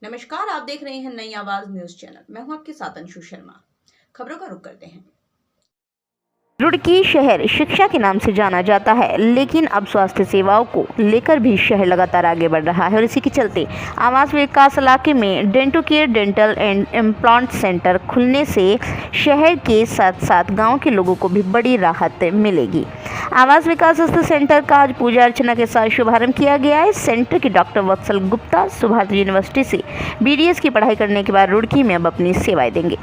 नमस्कार, आप देख रहे हैं नई आवाज न्यूज चैनल। मैं हूं आपके साथ अंशु शर्मा। खबरों का रुख करते हैं। रुड़की शहर शिक्षा के नाम से जाना जाता है, लेकिन अब स्वास्थ्य सेवाओं को लेकर भी शहर लगातार आगे बढ़ रहा है और इसी के चलते आवास विकास इलाके में dento care dental and implant centre खुलने से शहर के साथ साथ गांव के लोगों को भी बड़ी राहत मिलेगी। आवास विकास सेंटर का आज पूजा अर्चना के साथ शुभारंभ किया गया है। सेंटर के डॉक्टर वत्सल गुप्ता सुभाष यूनिवर्सिटी से BDS की पढ़ाई करने के बाद रुड़की में अब अपनी सेवाएं देंगे।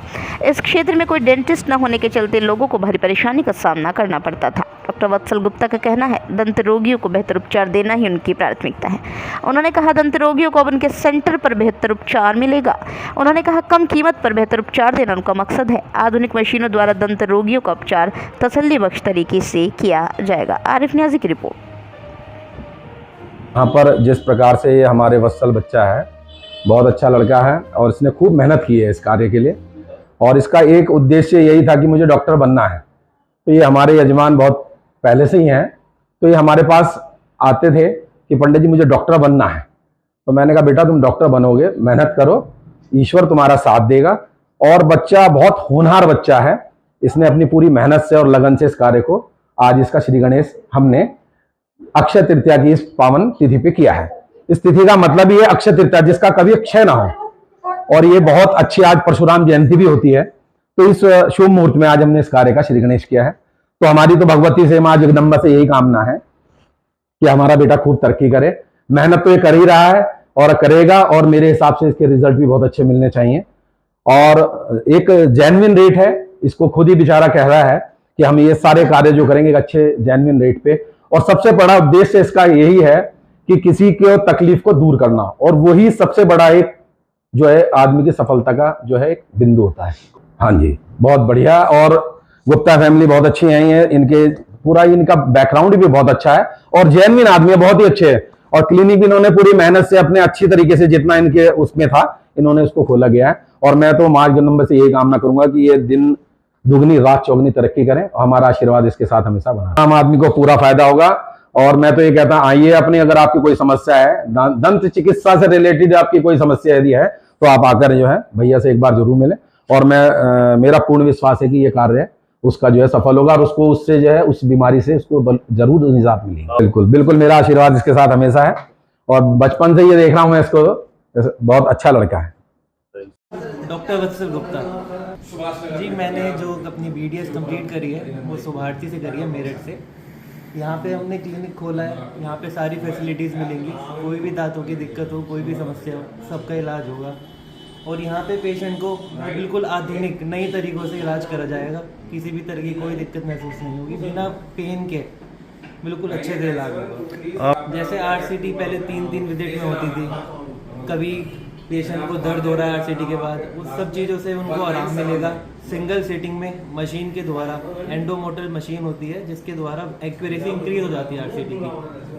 इस क्षेत्र में कोई डेंटिस्ट न होने के चलते लोगों को भारी परेशानी का सामना करना पड़ता था। डॉक्टर वत्सल गुप्ता का कहना है, दंत रोगियों को बेहतर उपचार देना ही उनकी प्राथमिकता है। उन्होंने कहा, दंत रोगियों को अब उनके सेंटर पर बेहतर उपचार मिलेगा। उन्होंने कहा, कम कीमत पर बेहतर उपचार देना उनका मकसद है। आधुनिक मशीनों द्वारा दंत रोगियों का उपचार तसल्ली बख्श तरीके से किया जाएगा। आरिफ न्याजी की रिपोर्ट। यहाँ पर जिस प्रकार से ये हमारे वत्सल बच्चा है, बहुत अच्छा लड़का है और इसने खूब मेहनत की है इस कार्य के लिए और इसका एक उद्देश्य यही था कि मुझे डॉक्टर बनना है। तो ये हमारे यजमान बहुत पहले से ही हैं, तो ये हमारे पास आते थे कि पंडित जी मुझे डॉक्टर बनना है। तो मैंने कहा, बेटा तुम डॉक्टर बनोगे, मेहनत करो, ईश्वर तुम्हारा साथ देगा। और बच्चा बहुत होनहार बच्चा है, इसने अपनी पूरी मेहनत से और लगन से इस कार्य को आज इसका श्री गणेश हमने अक्षय तृतीया की इस पावन तिथि पे किया है। इस तिथि का मतलब ये अक्षय तृतीया, जिसका कभी क्षय ना हो। और ये बहुत अच्छी आज परशुराम जयंती भी होती है, तो इस शुभ मुहूर्त में आज हमने इस कार्य का श्री गणेश किया है। तो हमारी तो भगवती से मां जगदम्बा से यही कामना है कि हमारा बेटा खूब तरक्की करे। मेहनत तो ये कर ही रहा है और करेगा, और मेरे हिसाब से इसके रिजल्ट भी बहुत अच्छे मिलने चाहिए। और एक जेन्युइन रेट है, इसको खुद ही बेचारा कह रहा है कि हम ये सारे कार्य जो करेंगे एक अच्छे जेन्युइन रेट पे। और सबसे बड़ा उद्देश्य इसका यही है कि किसी के तकलीफ को दूर करना, और वही सबसे बड़ा एक जो है आदमी की सफलता का जो है एक बिंदु होता है। हाँ जी, बहुत बढ़िया। और गुप्ता फैमिली बहुत अच्छी है, इनके पूरा इनका बैकग्राउंड भी बहुत अच्छा है और जेन्युइन आदमी है, बहुत ही अच्छे है। और क्लिनिक भी इन्होंने पूरी मेहनत से अपने अच्छी तरीके से जितना इनके उसमें था इन्होंने उसको खोला गया है। और मैं तो मां जगदम्बा से यही कामना करूंगा कि ये दिन दुगनी रात चौगनी तरक्की करें और हमारा आशीर्वाद इसके साथ हमेशा बना। आम आदमी को पूरा फायदा होगा। और मैं तो ये कहता हूं, आइए अपनी, अगर आपकी कोई समस्या है, दंत चिकित्सा से रिलेटेड आपकी कोई समस्या यदि है तो आप आकर जो है भैया से एक बार जरूर मिलें। और मेरा पूर्ण विश्वास है कि ये कार्य उसका जो है सफल होगा और उसको उससे जो है उस बीमारी से उसको जरूर निजात मिलेगी। बिल्कुल बिल्कुल, मेरा आशीर्वाद इसके साथ हमेशा है और बचपन से ये देख रहा हूँ मैं इसको, बहुत अच्छा लड़का है। डॉक्टर वत्सल गुप्ता जी, मैंने जो अपनी BDS कंप्लीट करी है वो सुभारती से करी है, मेरठ से। यहाँ पे हमने क्लिनिक खोला है, यहाँ पे सारी फैसिलिटीज़ मिलेंगी। कोई भी दांतों की दिक्कत हो, कोई भी समस्या हो, सबका इलाज होगा। और यहाँ पे पेशेंट को बिल्कुल आधुनिक नई तरीक़ों से इलाज करा जाएगा। किसी भी तरह की कोई दिक्कत महसूस नहीं होगी, बिना पेन के बिल्कुल अच्छे से इलाज होगा। जैसे RCT पहले 3-3 विजिट में होती थी, कभी पेशेंट को दर्द हो रहा है RCT के बाद, उस सब चीज़ों से उनको आराम मिलेगा। सिंगल सीटिंग में मशीन के द्वारा, एंडोमोटल मशीन होती है जिसके द्वारा एक्यूरेसी इंक्रीज हो जाती है RCT की,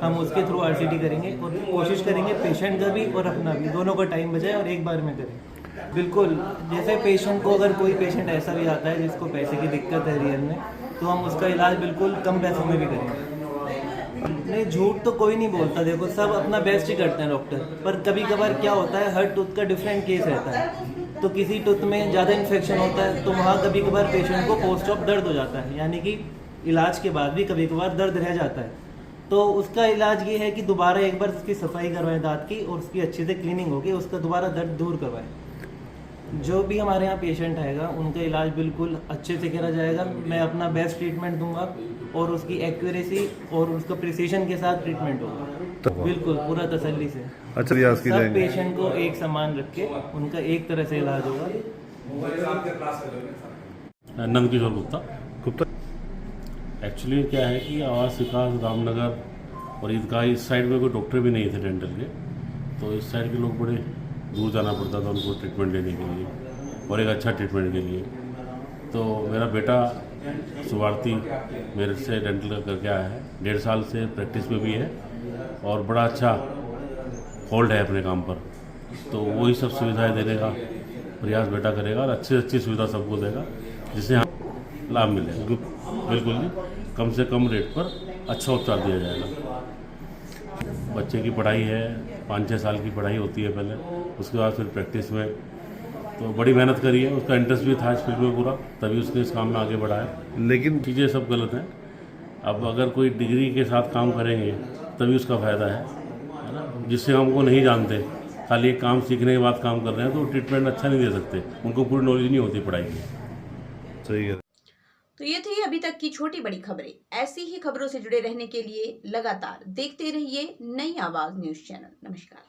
हम उसके थ्रू RCT करेंगे और कोशिश करेंगे पेशेंट का भी और अपना भी, दोनों का टाइम बचाए और एक बार में करें। बिल्कुल, जैसे पेशेंट को, अगर कोई पेशेंट ऐसा भी आता है जिसको पैसे की दिक्कत है रियल में, तो हम उसका इलाज बिल्कुल कम पैसों में भी करेंगे। नहीं, झूठ तो कोई नहीं बोलता, देखो सब अपना बेस्ट ही करते हैं डॉक्टर। पर कभी कभार क्या होता है, हर टूथ का डिफरेंट केस रहता है। तो किसी टूथ में ज़्यादा इन्फेक्शन होता है तो वहाँ कभी कभार पेशेंट को पोस्ट ऑफ दर्द हो जाता है, यानी कि इलाज के बाद भी कभी कभार दर्द रह जाता है। तो उसका इलाज ये है कि दोबारा एक बार उसकी सफाई करवाएं दांत की, और उसकी अच्छे से क्लीनिंग होगी, उसका दोबारा दर्द दूर करवाएं। जो भी हमारे यहाँ पेशेंट आएगा उनका इलाज बिल्कुल अच्छे से करा जाएगा। मैं अपना बेस्ट ट्रीटमेंट दूंगा और उसकी एक्यूरेसी और उसका प्रिसीजन के साथ ट्रीटमेंट होगा, तो बिल्कुल पूरा तसल्ली से। अच्छा, रियाज की सब पेशेंट को एक समान रख के उनका एक तरह से इलाज होगा। नंदकिशोर गुप्ता। एक्चुअली क्या है कि आवास विकास रामनगर और ईदगाह इस साइड में कोई डॉक्टर भी नहीं थे डेंटल के, तो इस साइड के लोग बड़े दूर जाना पड़ता था उनको ट्रीटमेंट लेने के लिए और एक अच्छा ट्रीटमेंट के लिए। तो मेरा बेटा सुभारती मेरे से डेंटल का करके आया है, 1.5 साल से प्रैक्टिस में भी है और बड़ा अच्छा होल्ड है अपने काम पर। तो वही सब सुविधाएं देने का प्रयास बेटा करेगा और अच्छी अच्छी सुविधा सबको देगा जिससे हम लाभ मिलेगा। बिल्कुल जी, कम से कम रेट पर अच्छा उपचार दिया जाएगा। बच्चे की पढ़ाई है, 5-6 साल की पढ़ाई होती है पहले, उसके बाद फिर प्रैक्टिस में तो बड़ी मेहनत करी है। उसका इंटरेस्ट भी था इस फील्ड में पूरा, तभी उसने इस काम में आगे बढ़ा है। लेकिन चीज़ें सब गलत हैं। अब अगर कोई डिग्री के साथ काम करेंगे तभी उसका फ़ायदा है ना। जिससे हमको नहीं जानते, खाली एक काम सीखने के बाद काम कर रहे हैं तो ट्रीटमेंट अच्छा नहीं दे सकते, उनको पूरी नॉलेज नहीं होती पढ़ाई की। सही है। तो ये थी अभी तक की छोटी बड़ी खबरें। ऐसी ही खबरों से जुड़े रहने के लिए लगातार देखते रहिए नई आवाज न्यूज़ चैनल। नमस्कार।